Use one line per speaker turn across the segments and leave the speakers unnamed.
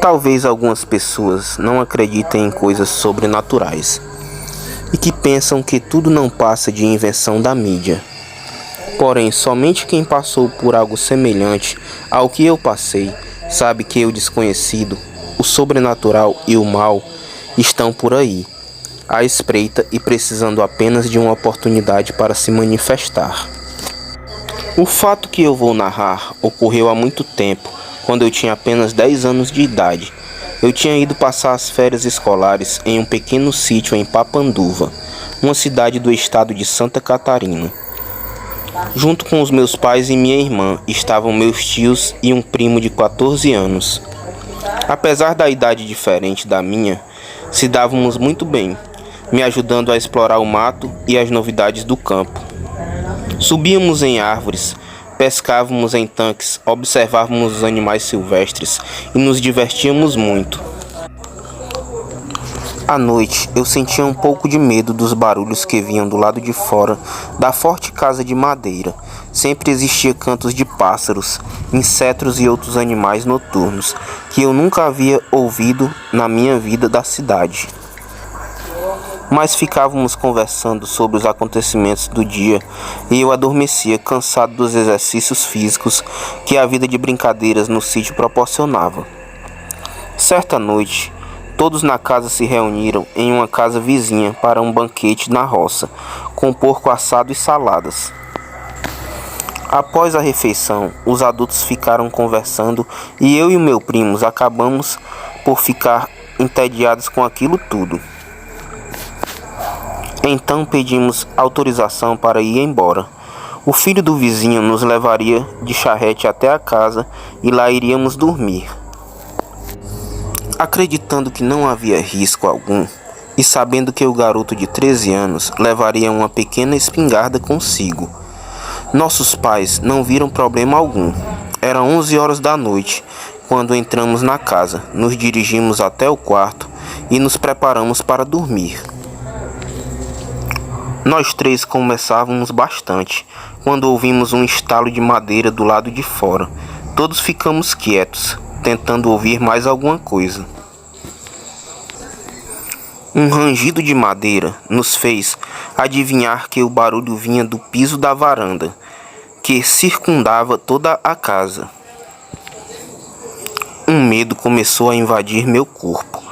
Talvez algumas pessoas não acreditem em coisas sobrenaturais e que pensam que tudo não passa de invenção da mídia. Porém, somente quem passou por algo semelhante ao que eu passei sabe que o desconhecido, o sobrenatural e o mal estão por aí, à espreita e precisando apenas de uma oportunidade para se manifestar. O fato que eu vou narrar ocorreu há muito tempo, quando eu tinha apenas 10 anos de idade. Eu tinha ido passar as férias escolares em um pequeno sítio em Papanduva, uma cidade do estado de Santa Catarina. Junto com os meus pais e minha irmã estavam meus tios e um primo de 14 anos. Apesar da idade diferente da minha, se dávamos muito bem, me ajudando a explorar o mato e as novidades do campo. Subíamos em árvores, pescávamos em tanques, observávamos os animais silvestres e nos divertíamos muito. À noite, eu sentia um pouco de medo dos barulhos que vinham do lado de fora da forte casa de madeira. Sempre existia cantos de pássaros, insetos e outros animais noturnos que eu nunca havia ouvido na minha vida da cidade. Mas ficávamos conversando sobre os acontecimentos do dia e eu adormecia cansado dos exercícios físicos que a vida de brincadeiras no sítio proporcionava. Certa noite, todos na casa se reuniram em uma casa vizinha para um banquete na roça, com porco assado e saladas. Após a refeição, os adultos ficaram conversando e eu e o meu primo acabamos por ficar entediados com aquilo tudo. Então pedimos autorização para ir embora. O filho do vizinho nos levaria de charrete até a casa e lá iríamos dormir. Acreditando que não havia risco algum e sabendo que o garoto de 13 anos levaria uma pequena espingarda consigo, nossos pais não viram problema algum. Eram 11 horas da noite quando entramos na casa, nos dirigimos até o quarto e nos preparamos para dormir. Nós três conversávamos bastante, quando ouvimos um estalo de madeira do lado de fora. Todos ficamos quietos, tentando ouvir mais alguma coisa. Um rangido de madeira nos fez adivinhar que o barulho vinha do piso da varanda, que circundava toda a casa. Um medo começou a invadir meu corpo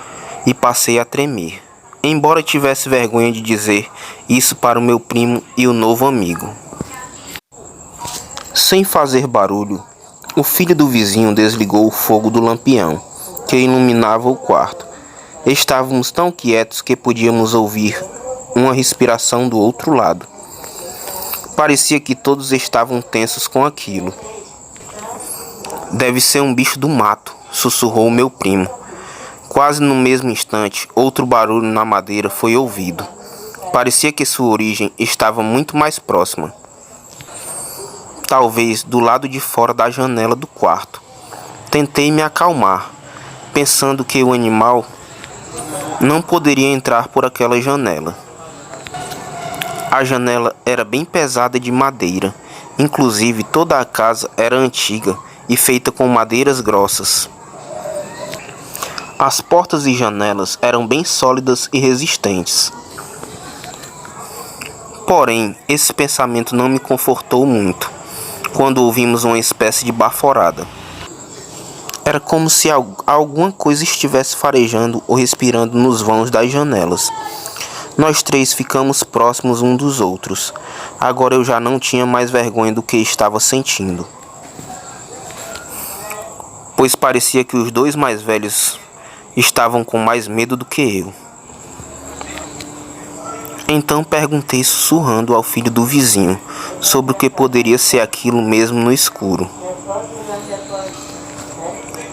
e passei a tremer. Embora tivesse vergonha de dizer isso para o meu primo e o novo amigo. Sem fazer barulho, o filho do vizinho desligou o fogo do lampião, que iluminava o quarto. Estávamos tão quietos que podíamos ouvir uma respiração do outro lado. Parecia que todos estavam tensos com aquilo. Deve ser um bicho do mato, sussurrou o meu primo. Quase no mesmo instante, outro barulho na madeira foi ouvido. Parecia que sua origem estava muito mais próxima. Talvez do lado de fora da janela do quarto. Tentei me acalmar, pensando que o animal não poderia entrar por aquela janela. A janela era bem pesada de madeira. Inclusive, toda a casa era antiga e feita com madeiras grossas. As portas e janelas eram bem sólidas e resistentes. Porém, esse pensamento não me confortou muito, quando ouvimos uma espécie de baforada. Era como se alguma coisa estivesse farejando ou respirando nos vãos das janelas. Nós três ficamos próximos uns dos outros. Agora eu já não tinha mais vergonha do que estava sentindo, pois parecia que os dois mais velhos estavam com mais medo do que eu. Então perguntei sussurrando ao filho do vizinho sobre o que poderia ser aquilo mesmo no escuro.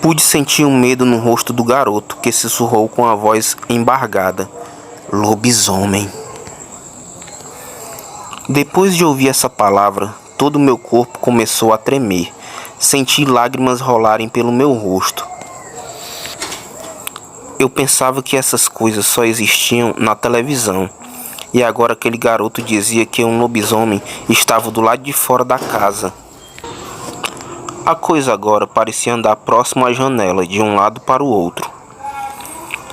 Pude sentir um medo no rosto do garoto, que sussurrou com a voz embargada: lobisomem. Depois de ouvir essa palavra, todo o meu corpo começou a tremer. Senti lágrimas rolarem pelo meu rosto. Eu pensava que essas coisas só existiam na televisão. E agora aquele garoto dizia que um lobisomem estava do lado de fora da casa. A coisa agora parecia andar próximo à janela, de um lado para o outro.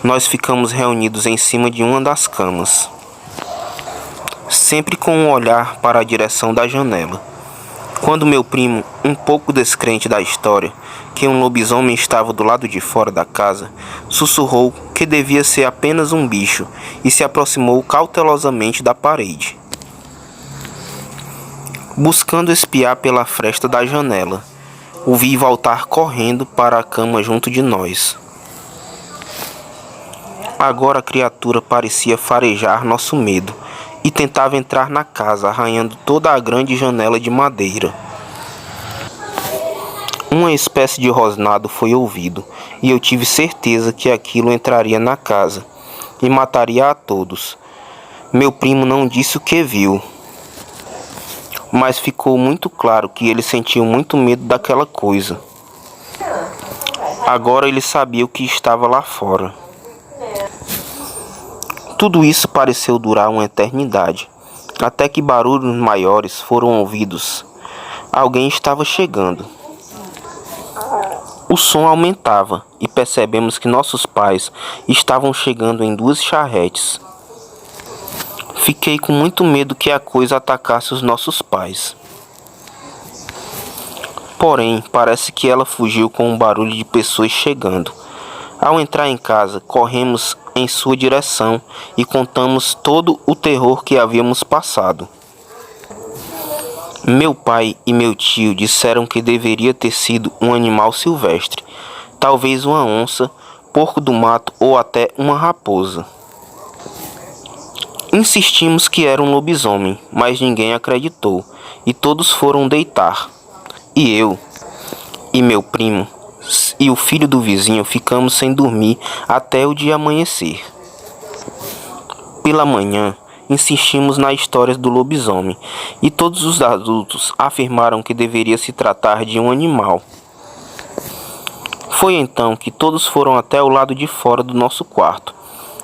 Nós ficamos reunidos em cima de uma das camas, sempre com um olhar para a direção da janela. Quando meu primo, um pouco descrente da história, que um lobisomem estava do lado de fora da casa, sussurrou que devia ser apenas um bicho e se aproximou cautelosamente da parede, buscando espiar pela fresta da janela. O vi voltar correndo para a cama junto de nós. Agora a criatura parecia farejar nosso medo e tentava entrar na casa, arranhando toda a grande janela de madeira. Uma espécie de rosnado foi ouvido, e eu tive certeza que aquilo entraria na casa e mataria a todos. Meu primo não disse o que viu, mas ficou muito claro que ele sentiu muito medo daquela coisa. Agora ele sabia o que estava lá fora. Tudo isso pareceu durar uma eternidade, até que barulhos maiores foram ouvidos. Alguém estava chegando. O som aumentava e percebemos que nossos pais estavam chegando em 2 charretes. Fiquei com muito medo que a coisa atacasse os nossos pais. Porém, parece que ela fugiu com um barulho de pessoas chegando. Ao entrar em casa, corremos em sua direção e contamos todo o terror que havíamos passado. Meu pai e meu tio disseram que deveria ter sido um animal silvestre, talvez uma onça, porco do mato ou até uma raposa. Insistimos que era um lobisomem, mas ninguém acreditou e todos foram deitar. E eu e meu primo e o filho do vizinho ficamos sem dormir até o dia amanhecer. Pela manhã, insistimos na história do lobisomem e todos os adultos afirmaram que deveria se tratar de um animal. Foi então que todos foram até o lado de fora do nosso quarto.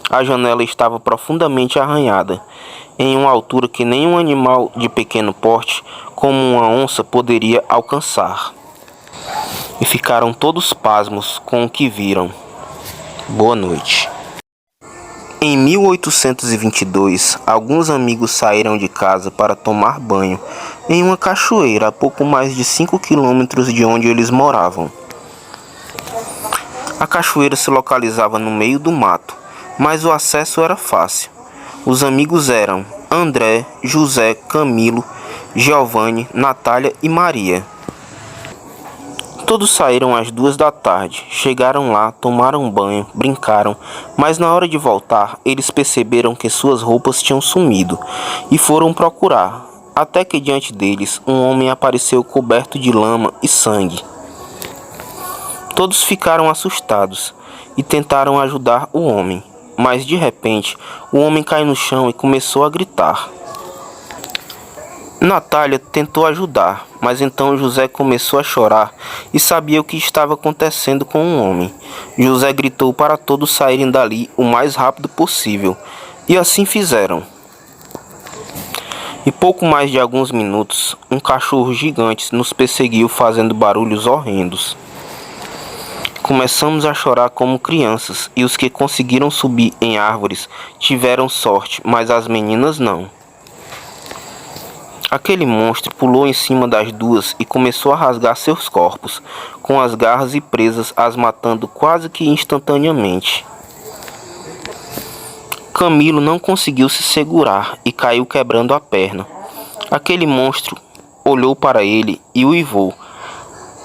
A janela estava profundamente arranhada, em uma altura que nenhum animal de pequeno porte, como uma onça, poderia alcançar. E ficaram todos pasmos com o que viram. Boa noite. Em 1822, alguns amigos saíram de casa para tomar banho em uma cachoeira a pouco mais de 5 quilômetros de onde eles moravam. A cachoeira se localizava no meio do mato, mas o acesso era fácil. Os amigos eram André, José, Camilo, Giovanni, Natália e Maria. Todos saíram às 2 da tarde, chegaram lá, tomaram banho, brincaram, mas na hora de voltar, eles perceberam que suas roupas tinham sumido e foram procurar, até que diante deles um homem apareceu coberto de lama e sangue. Todos ficaram assustados e tentaram ajudar o homem, mas de repente o homem caiu no chão e começou a gritar. Natália tentou ajudar, mas então José começou a chorar e sabia o que estava acontecendo com o homem. José gritou para todos saírem dali o mais rápido possível, e assim fizeram. Em pouco mais de alguns minutos, um cachorro gigante nos perseguiu fazendo barulhos horrendos. Começamos a chorar como crianças, e os que conseguiram subir em árvores tiveram sorte, mas as meninas não. Aquele monstro pulou em cima das duas e começou a rasgar seus corpos, com as garras e presas, as matando quase que instantaneamente. Camilo não conseguiu se segurar e caiu quebrando a perna. Aquele monstro olhou para ele e uivou,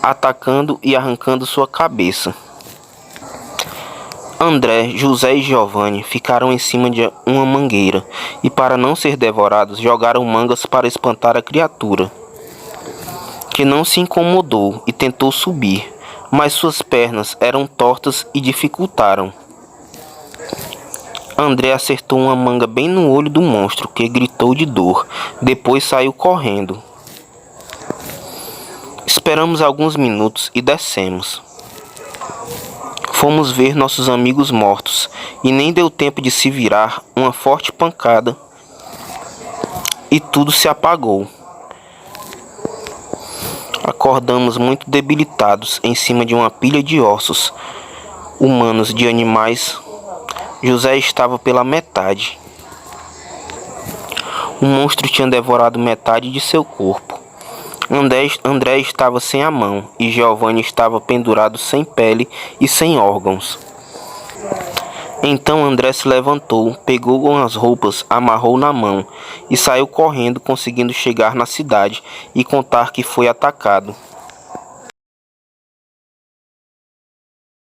atacando e arrancando sua cabeça. André, José e Giovanni ficaram em cima de uma mangueira e, para não ser devorados, jogaram mangas para espantar a criatura, que não se incomodou e tentou subir, mas suas pernas eram tortas e dificultaram. André acertou uma manga bem no olho do monstro, que gritou de dor. Depois saiu correndo. Esperamos alguns minutos e descemos. Fomos ver nossos amigos mortos, e nem deu tempo de se virar uma forte pancada, e tudo se apagou. Acordamos muito debilitados em cima de uma pilha de ossos humanos de animais. José estava pela metade. O monstro tinha devorado metade de seu corpo. André estava sem a mão e Giovanni estava pendurado sem pele e sem órgãos. Então André se levantou, pegou as roupas, amarrou na mão e saiu correndo, conseguindo chegar na cidade e contar que foi atacado.